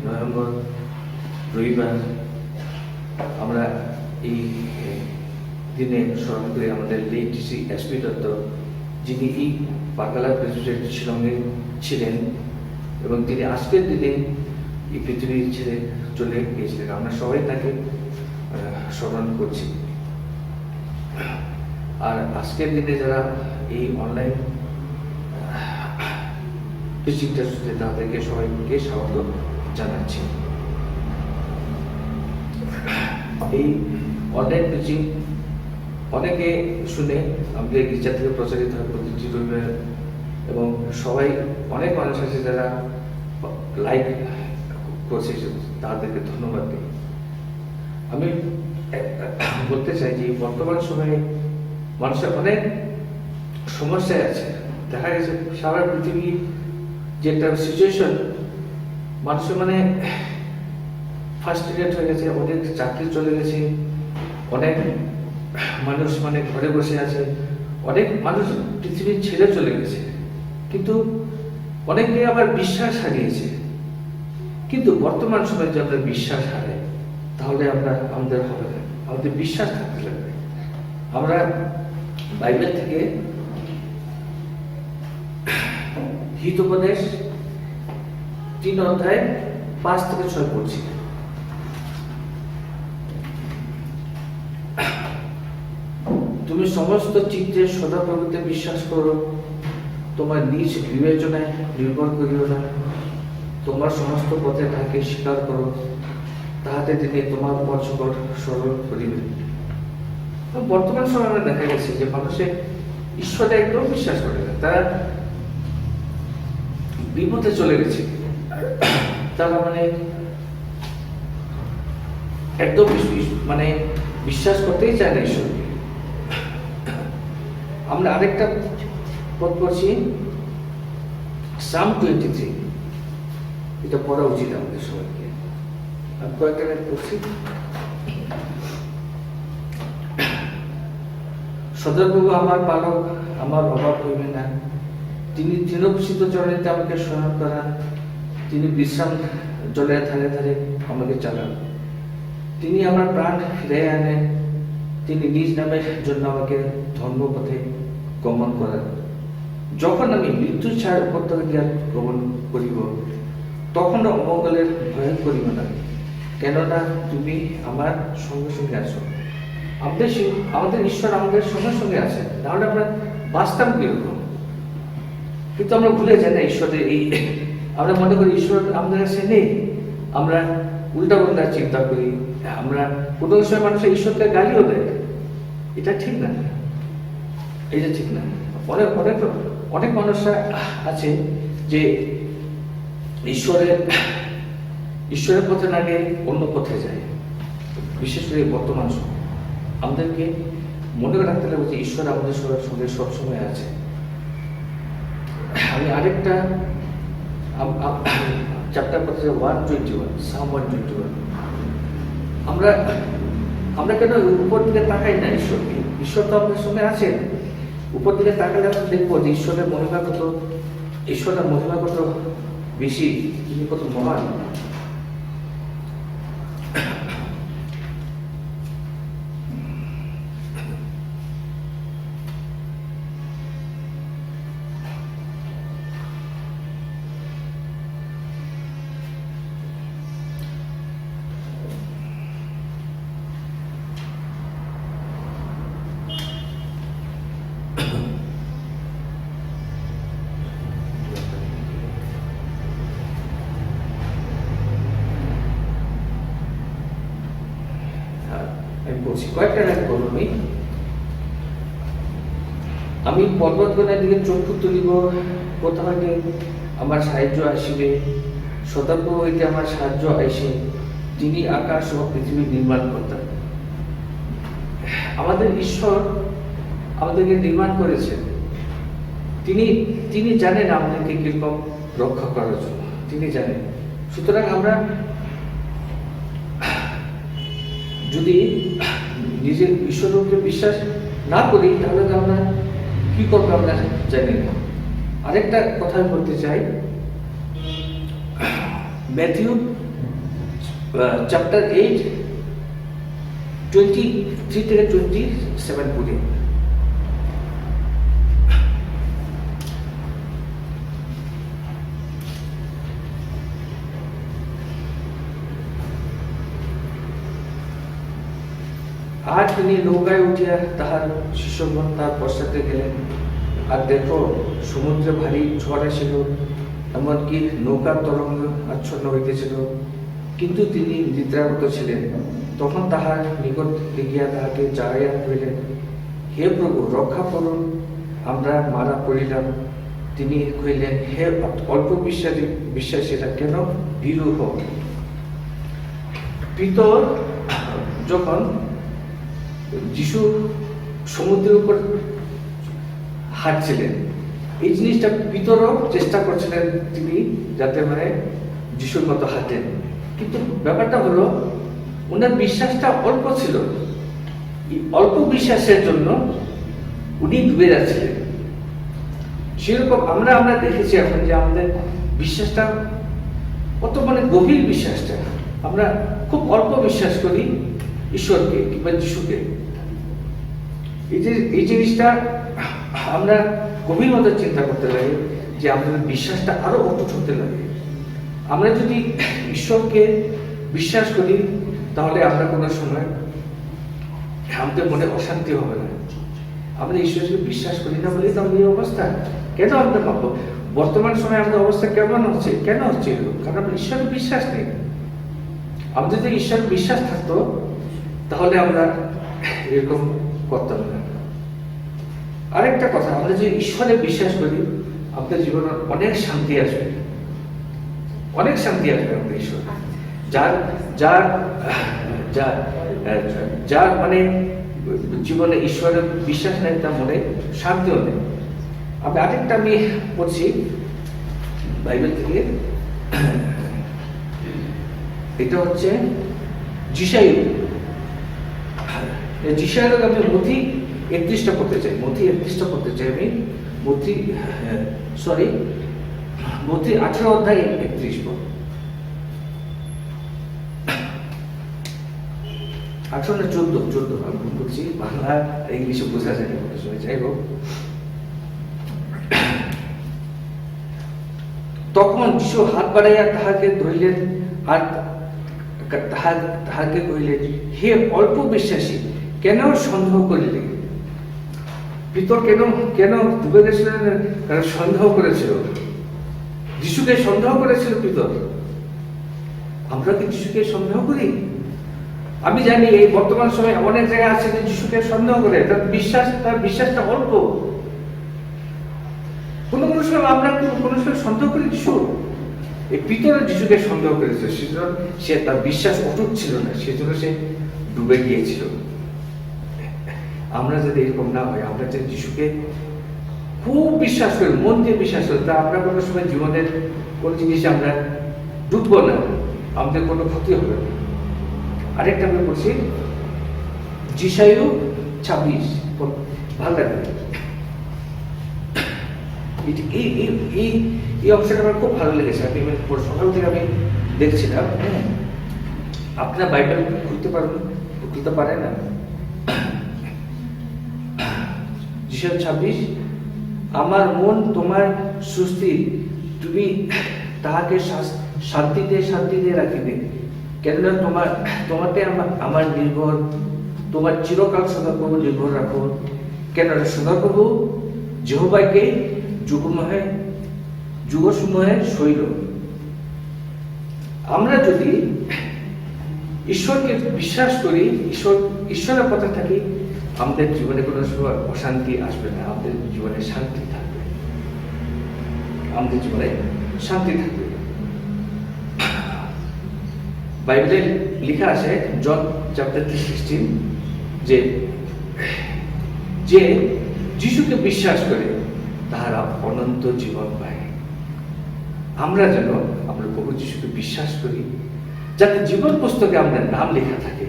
November রবিবার আমরা এই দিনে স্মরণ করি আমাদের লেট শ্রী এসপি দত্ত, যিনি এই পাকালা প্রেসিডেন্ট শিলংয়ে ছিলেন এবং তিনি আজকের দিনে এই পৃথিবী ছেড়ে চলে গিয়েছিলেন। আমরা সবাই তাকে স্মরণ করছি। আর আজকের দিনে যারা এই অনলাইন টিচিংটা শুনছে তাদেরকে সবাইকে স্বাগত জানাচ্ছি। এই অনলাইন টিচিং অনেকে শুনে আমাদের গির্জা থেকে প্রচারিত হয় প্রতিটি রবিবার, এবং সবাই অনেক মানুষ আছে যারা লাইক করছে, তাদেরকে ধন্যবাদ দিই। আমি বলতে চাই যে বর্তমান সময়ে মানুষের অনেক সমস্যায় আছে। দেখা গেছে সারা পৃথিবী যে একটা সিচুয়েশন, মানুষের ফার্স্ট্রেটেড হয়ে গেছে, অনেক চাকরি চলে গেছে, অনেক মানুষ ঘরে বসে আছে, অনেক মানুষ পৃথিবী ছেড়ে চলে গেছে, কিন্তু অনেকে আবার বিশ্বাস হারিয়েছে। কিন্তু বর্তমান সময়ে যদি আমরা বিশ্বাস হারাই তাহলে আমাদের হবে না, আমাদের বিশ্বাস থাকতে লাগবে। আমরা বাইবেল থেকে হিতোপদেশ 3 অধ্যায় 5 থেকে 6 পড়ছি। তুমি সমস্ত চিত্তে সদাপ্রভুতে বিশ্বাস করো, তোমার নিজ বিবেচনায় নির্ভর করিও না, তোমার সমস্ত পথে তাকে স্বীকার করো, তাহাতে তিনি তোমার পথ সরল করিবেন। বর্তমান সময়ে দেখা গেছে যে মানুষের ঈশ্বরে একদম বিশ্বাস করে না, তারা বিপদে চলে গেছে, তারা একদম বিশ্বাস করতেই চায় না ঈশ্বরকে। আমরা আরেকটা পদ পড়ছি, সাম 23, এটা পড়া উচিত আমাদের সবাইকে। আমি কয়েকটা পড়ছি। সদাপ্রভু আমার পালক, আমার অভাব হইবে না। তিনি তৃণভূষিত চরণেতে আমাকে সহায় করান, তিনি বিশ্রাম জলের ধারে ধারে আমাকে চালান। তিনি আমার প্রাণ ফিরে আনেন, তিনি নিজ নামের জন্য আমাকে ধর্মপথে গমন করান। যখন আমি মৃত্যু ছাড় উপত্যকা দিয়া গমন করিব, তখন অমঙ্গলের ভয় করিব না, কেননা তুমি আমার সঙ্গে সঙ্গে আছো। আমাদের ঈশ্বর আমাদের সঙ্গে সঙ্গে আছেন, তাহলে আমরা বাঁচতাম কিরকম? কিন্তু আমরা ভুলে যাই না ঈশ্বরের আমরা মনে করি ঈশ্বর আমাদের কাছে নেই, আমরা উল্টা পাল্টা চিন্তা করি। আমরা কোনো সময় মানুষের ঈশ্বরকে গালিও দেয়, এটা ঠিক না, এটা ঠিক না। অনেক অনেক অনেক মানুষরা আছে যে ঈশ্বরের পথে না গিয়ে অন্য পথে যায়। বিশেষ করে বর্তমান সময় আমাদেরকে মনে রাখতে হবে যে ঈশ্বর আমাদের সঙ্গে সবসময় আছে। আমি আরেকটা চ্যাপ্টার পড়তে 121, সাম 121। আমরা কেন উপর দিকে তাকাই না ঈশ্বরকে? ঈশ্বর তো আমাদের সঙ্গে আছেন। উপর দিকে তাকালে আমরা দেখবো যে ঈশ্বরের মহিমা কত বেশি, তিনি কত মহান। কয়েকটা লাইন বলুন। আমি পর্বতগণের দিকে চক্ষু তুলিব, কোথা হইতে আমার সাহায্য আসিবে? সদাপ্রভু হইতে আমার সাহায্য আইসে, তিনি আকাশ ও পৃথিবী নির্মাণ করতেন। আমাদের ঈশ্বর আমাদেরকে নির্মাণ করেছেন, তিনি জানেন আমাদেরকে কিরকম রক্ষা করার জন্য, তিনি জানেন। সুতরাং আমরা যদি নিজের ঈশ্বরের উপরে বিশ্বাস না করি তাহলে তো আমরা কি করবো আমরা জানি না। আরেকটা কথা বলতে চাই, ম্যাথিউ চ্যাপ্টার 8 23 থেকে 27 পড়ি। আর তিনি নৌকায় উঠিয়া তাহার শিষ্যগণ তার পশ্চাতে গেলেন। আর দেখো, সমুদ্রে ভারী ঝড় আসিল, এমনকি নৌকার তরঙ্গ আচ্ছন্ন হইতেছিল, কিন্তু তিনি নিদ্রাগত ছিলেন। তখন তাহার নিকট গিয়া তাহাকে জাগাইয়া কহিলেন, হে প্রভু, রক্ষা করুন, আমরা মারা পড়িলাম। তিনি কহিলেন, হে অল্প বিশ্বাসীরা, কেন ভীরু হও? পিতর যখন যিশু সমুদ্রের উপর হাঁটছিলেন, এই জিনিসটা পিতরও চেষ্টা করছিলেন তিনি যাতে যিশুর মতো হাঁটেন, কিন্তু ব্যাপারটা হলো ওনার বিশ্বাসটা অল্প ছিল। অল্প বিশ্বাসের জন্য উনি ডুবে যাচ্ছিলেন। সেরকম আমরা দেখেছি এখন যে আমাদের বিশ্বাসটা কত গভীর বিশ্বাসটা, আমরা খুব অল্প বিশ্বাস করি ঈশ্বরকে কিংবা যিশুকে। এই জিনিসটা আমরা গভীরভাবে চিন্তা করতে লাগে যে আমাদের বিশ্বাসটা আরো অটুট হতে লাগে। আমরা যদি ঈশ্বরকে বিশ্বাস করি তাহলে আমরা কোনো সময় আমাদের মনে অশান্তি হবে না। আমরা ঈশ্বরকে বিশ্বাস করি না বলেই তো আমাদের এই অবস্থা। কেন আমরা পাবো? বর্তমান সময়ে আমাদের অবস্থা কেমন হচ্ছে? কেন হচ্ছে এরকম? কারণ আমরা ঈশ্বরের বিশ্বাস নেই। আমাদের যদি ঈশ্বরের বিশ্বাস থাকতো তাহলে আমরা এরকম করতাম না। আরেকটা কথা, আমরা যে ঈশ্বরে বিশ্বাস করি আমাদের জীবনে অনেক শান্তি আসবে, অনেক শান্তি আসবে আমাদের ঈশ্বর। যার যার যার যার জীবনে ঈশ্বরের বিশ্বাস নেই তার মনে শান্তিও নেই। আরেকটা আমি পড়ছি বাইবেল থেকে, এটা হচ্ছে যিশাইয়া। আমি মথি 31টা পড়তে চাই। মথি 31টা পড়তে চাই আমি। মথি 18 অধ্যায় 31 পদ। 18 না 14 আমি ভুল করছি, বাংলা ইংলিশে বোঝা যায় না। যাই হোক, তখন যিশু হাত বাড়াইয়া তাহাকে ধরিলেন আর তাহাকে কহিলেন, হে অল্প বিশ্বাসী, কেন সন্দেহ করিলে? পিতর কেন ডুবে গেছিলেন? কারণ সন্দেহ করেছিল, যিশুকে সন্দেহ করেছিল পিতর। আমরা কি যিশুকে সন্দেহ করি? আমি জানি এই বর্তমান সময়ে অনেক জায়গা আছে যে যিশুকে সন্দেহ করে, তার বিশ্বাসটা অল্প। কোনো সময় আমরা কোনো সময় সন্দেহ করি যিশু। এই পিতর যিশুকে সন্দেহ করেছে, সেজন্য সে তার বিশ্বাস অটুট ছিল না, সেজন্য সে ডুবে গিয়েছিল। আমরা যদি এরকম না হয়, আমরা যদি যিশুকে খুব বিশ্বাস করি, মন দিয়ে বিশ্বাস করি, তা আমরা কোনো সময় জীবনের কোন জিনিসে আমরা ডুববো না, আমাদের কোনো ক্ষতি হবে না। আরেকটা আমি বলছি, যিশাইয়া 26, ভালো লাগবে। এই অংশটা আমার খুব ভালো লেগেছে। আমি সকাল থেকে আমি দেখছিলাম। আপনারা বাইবেল খুলতে পারেন না? যিশাইয়া 26, আমার মন তোমার সুস্থির, তুমি তাহাকে শান্তিতে রাখিবে, কেননা তোমাতে আমার নির্ভর, তোমার চিরকাল সদাপ্রভু নির্ভর রাখো, কেননা সদাপ্রভু যেহোবাকে যুগসমূহে শৈল। আমরা যদি ঈশ্বরকে বিশ্বাস করি, ঈশ্বরের পথে থাকি, আমাদের জীবনে কোনো সময় অশান্তি আসবে না, আমাদের জীবনে শান্তি থাকবে, আমাদের জীবনে শান্তি থাকবে। বাইবেলে লেখা আছে, জন চ্যাপ্টার 16, যে যিশুকে বিশ্বাস করে তাহারা অনন্ত জীবন পায়। আমরা যেন আমরা প্রভু যিশুকে বিশ্বাস করি, যাতে জীবন পুস্তকে আমাদের নাম লেখা থাকে,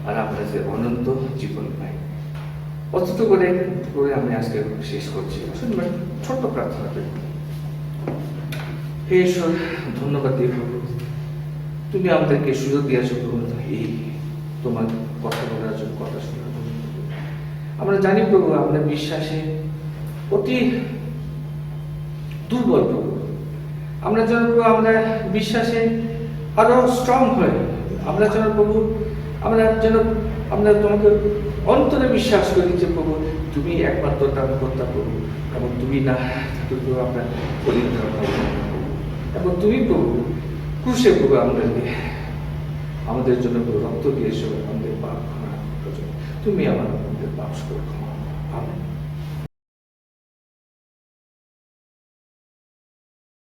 আর আমরা যে অনন্ত জীবন পাই। অতটুকু করে আমি আজকে শেষ করছি। ছোট্ট প্রার্থনা করি। হে ঈশ্বর, ধন্যবাদ দিই প্রভু, তুমি আমাদেরকে সুযোগ দিয়েছো প্রভু এই তোমার কথা বলার জন্য, কথা শোনার জন্য। আমরা জানি প্রভু আমরা বিশ্বাসে অতি দুর্বল প্রভু। আমরা যেন প্রভু আমরা বিশ্বাসে আরো স্ট্রং হয়। আমরা যেন প্রভু আমরা তোমাকে অন্তরে বিশ্বাস করি যে প্রভু তুমি একমাত্র ত্রাণকর্তা প্রভু, এবং তুমি না প্রভু আমরা পরিণত এবং তুমি প্রভু ক্রুশে প্রভু আমাদের জন্য প্রভু রক্ত দিয়েছো আমাদের পাপ ক্ষমা করার জন্য। তুমি আমাদের পাপ ক্ষমা করো। আমেন।